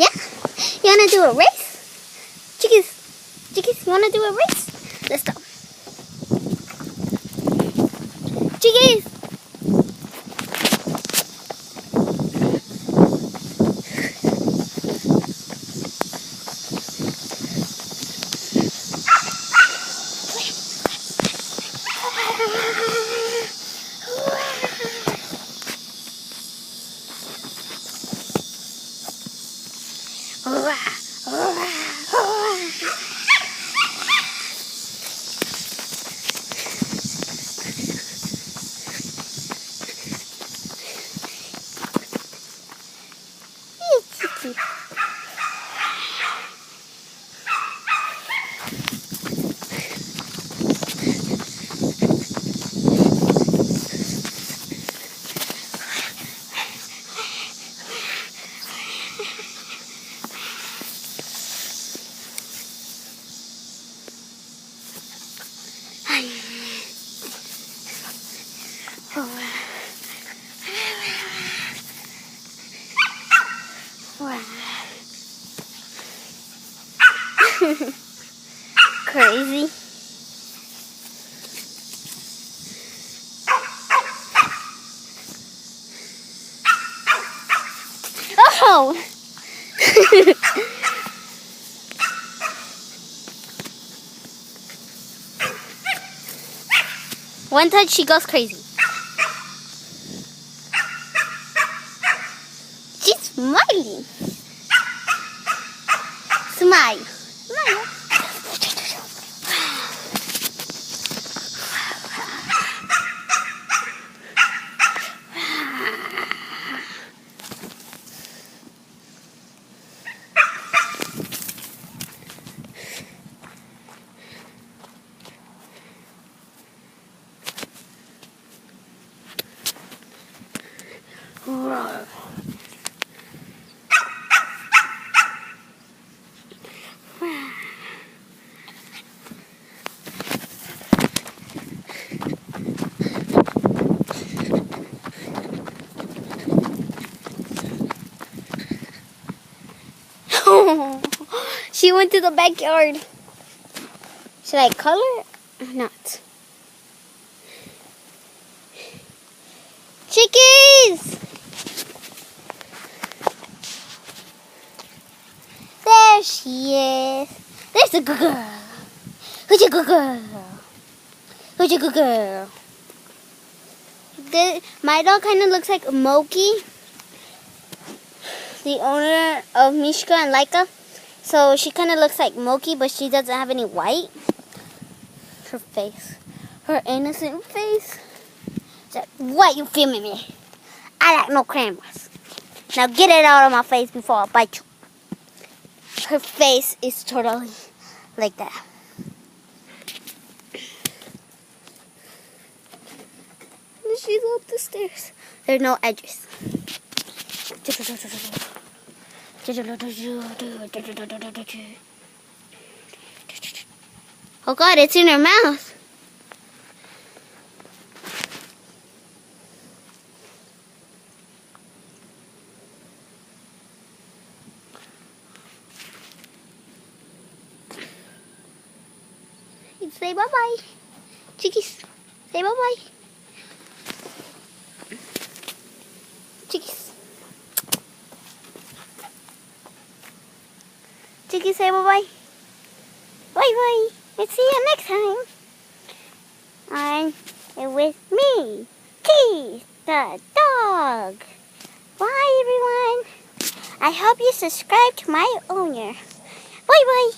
Yeah? You wanna do a race? Chickies, you wanna do a race? Let's go. Chickies! Crazy. Oh! One touch, she goes crazy. She's smiling. Smile. Smile. She went to the backyard. Should I color it or not? Chickies! There she is. There's a good girl. Who's a good girl? Who's a good girl? My dog kind of looks like Moki, the owner of Mishka and Laika. So she kind of looks like Moki, but she doesn't have any white. Her face. Her innocent face. It's like, what, you filming me? I like no cameras. Now get it out of my face before I bite you. Her face is totally like that. She's up the stairs. There's no edges. Oh God, it's in her mouth. Say bye-bye. Chickies, say bye-bye. Chickies. Chickies, say bye-bye. Bye-bye. Let's see you next time. And with me, Keith the dog. Bye, everyone. I hope you subscribe to my owner. Bye-bye.